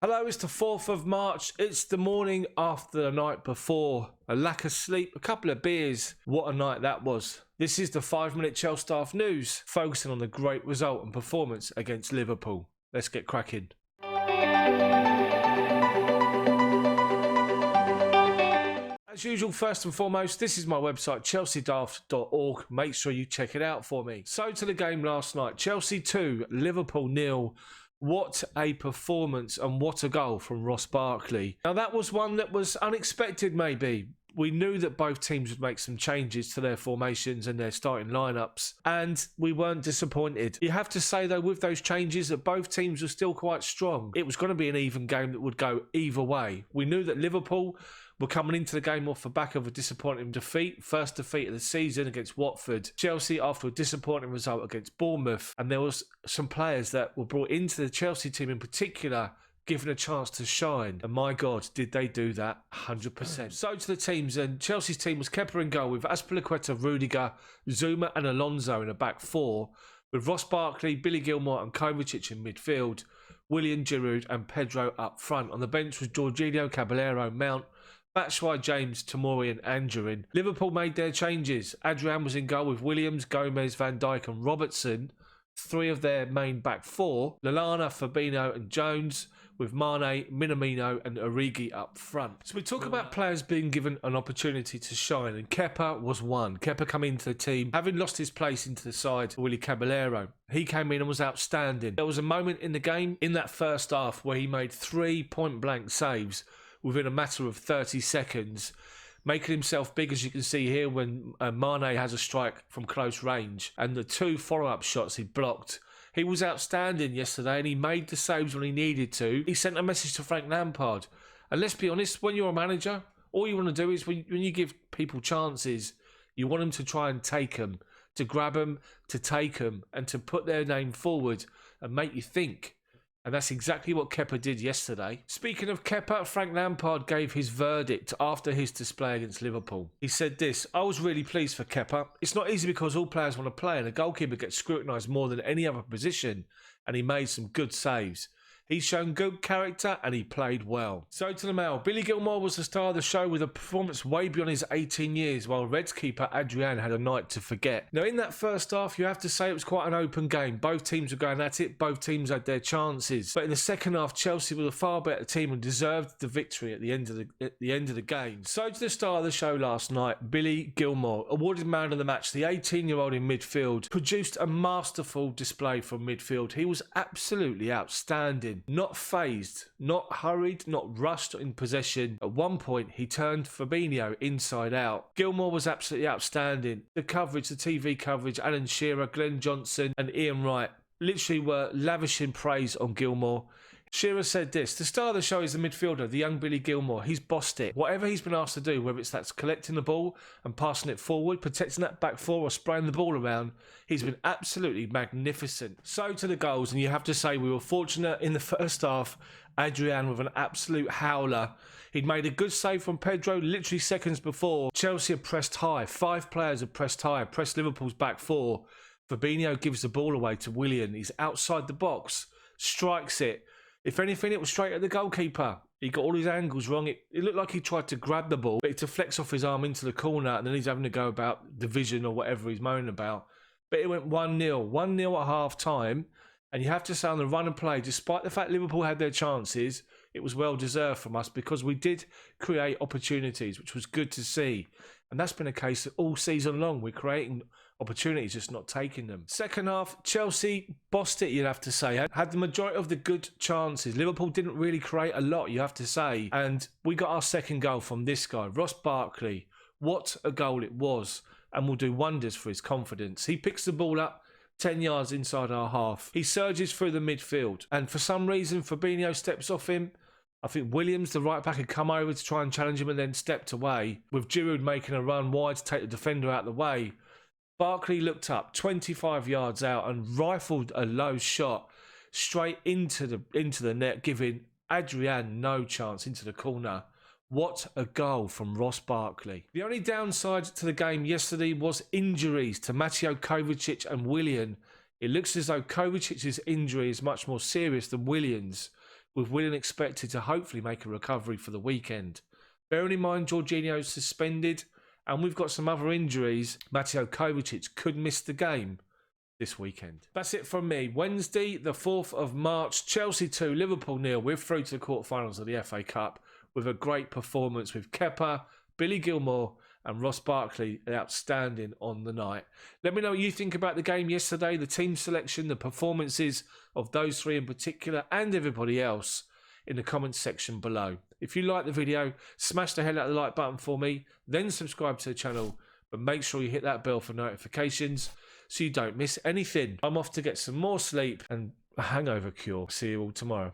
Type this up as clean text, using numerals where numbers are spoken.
Hello, it's the 4th of March. It's the morning after the night before. A lack of sleep, a couple of beers. What a night that was. This is the 5-minute Chels Daft news, focusing on the great result and performance against Liverpool. Let's get cracking. As usual, first and foremost, this is my website, chelseadaft.org. Make sure you check it out for me. So to the game last night, Chelsea 2, Liverpool 0. What a performance and what a goal from Ross Barkley. Now that was one that was unexpected maybe. We knew that both teams would make some changes to their formations and their starting lineups, and we weren't disappointed. You have to say though, with those changes, that both teams were still quite strong. It was going to be an even game that would go either way. We knew that Liverpool were coming into the game off the back of a disappointing defeat, first defeat of the season against Watford. Chelsea after a disappointing result against Bournemouth, and there was some players that were brought into the Chelsea team in particular given a chance to shine, and my God, did they do that 100%. So to the teams, and Chelsea's team was Kepa in goal with Azpilicueta, Rudiger, Zuma and Alonso in a back four, with Ross Barkley, Billy Gilmour and Kovacic in midfield, Willian, Giroud and Pedro up front. On the bench was Jorginho, Caballero, Mount, Batshuayi, James, Tomori and Anjorin. Liverpool made their changes. Adrian was in goal with Williams, Gomez, Van Dijk and Robertson. Three of their main back four, Lallana, Fabinho and Jones, with Mane, Minamino and Origi up front. So we talk about players being given an opportunity to shine, and Kepa was one. Kepa coming into the team, having lost his place into the side, Willy Caballero. He came in and was outstanding. There was a moment in the game, in that first half, where he made 3 point-blank saves within a matter of 30 seconds, making himself big, as you can see here, when Mane has a strike from close range, and the 2 follow-up shots he blocked. He was outstanding yesterday, and he made the saves when he needed to. He sent a message to Frank Lampard. And let's be honest, when you're a manager, all you want to do is, when you give people chances, you want them to try and take them, to grab them, to take them, and to put their name forward and make you think. And that's exactly what Kepa did yesterday. Speaking of Kepa, Frank Lampard gave his verdict after his display against Liverpool. He said this: "I was really pleased for Kepa. It's not easy because all players want to play and a goalkeeper gets scrutinised more than any other position, and he made some good saves. He's shown good character and he played well." So to the mail, Billy Gilmour was the star of the show with a performance way beyond his 18 years, while Reds keeper Adrian had a night to forget. Now in that first half, you have to say it was quite an open game. Both teams were going at it, both teams had their chances. But in the second half, Chelsea were the far better team and deserved the victory at the end of the game. So to the star of the show last night, Billy Gilmour, awarded man of the match. The 18-year-old in midfield produced a masterful display from midfield. He was absolutely outstanding. Not phased, not hurried, not rushed in possession. At one point, he turned Fabinho inside out. Gilmour was absolutely outstanding. The coverage, the TV coverage, Alan Shearer, Glenn Johnson and Ian Wright literally were lavishing praise on Gilmour. Shearer said this: "The star of the show is the midfielder, the young Billy Gilmour. He's bossed it. Whatever he's been asked to do, whether it's that's collecting the ball and passing it forward, protecting that back four or spraying the ball around, he's been absolutely magnificent." So to the goals, and you have to say we were fortunate in the first half. Adrian with an absolute howler. He'd made a good save from Pedro literally seconds before. Chelsea had pressed high. 5 players had pressed high, pressed Liverpool's back four. Fabinho gives the ball away to Willian. He's outside the box, strikes it. If anything, it was straight at the goalkeeper. He got all his angles wrong. It looked like he tried to grab the ball, but it deflects off his arm into the corner, and then he's having to go about division or whatever he's moaning about. But it went 1-0. 1-0 at half-time, and you have to say on the run and play, despite the fact Liverpool had their chances, it was well-deserved from us because we did create opportunities, which was good to see. And that's been a case all season long. We're creating opportunities, just not taking them. Second half, Chelsea bossed it, you'd have to say. Had the majority of the good chances. Liverpool didn't really create a lot, you have to say. And we got our second goal from this guy, Ross Barkley. What a goal it was, and will do wonders for his confidence. He picks the ball up 10 yards inside our half. He surges through the midfield, and for some reason, Fabinho steps off him. I think Williams, the right back, had come over to try and challenge him and then stepped away, with Giroud making a run wide to take the defender out of the way. Barkley looked up 25 yards out and rifled a low shot straight into the net, giving Adrian no chance into the corner. What a goal from Ross Barkley. The only downside to the game yesterday was injuries to Mateo Kovacic and Willian. It looks as though Kovacic's injury is much more serious than Willian's. with Willian expected to hopefully make a recovery for the weekend. Bearing in mind Jorginho's suspended and we've got some other injuries, Mateo Kovacic could miss the game this weekend. That's it from me. Wednesday, the 4th of March, Chelsea 2, Liverpool 0. We're through to the quarterfinals of the FA Cup with a great performance with Kepa, Billy Gilmour and Ross Barkley outstanding on the night. Let me know what you think about the game yesterday, the team selection, the performances of those three in particular and everybody else in the comments section below. If you like the video, smash the hell out of the like button for me, then subscribe to the channel, but make sure you hit that bell for notifications so you don't miss anything. I'm off to get some more sleep and a hangover cure. See you all tomorrow.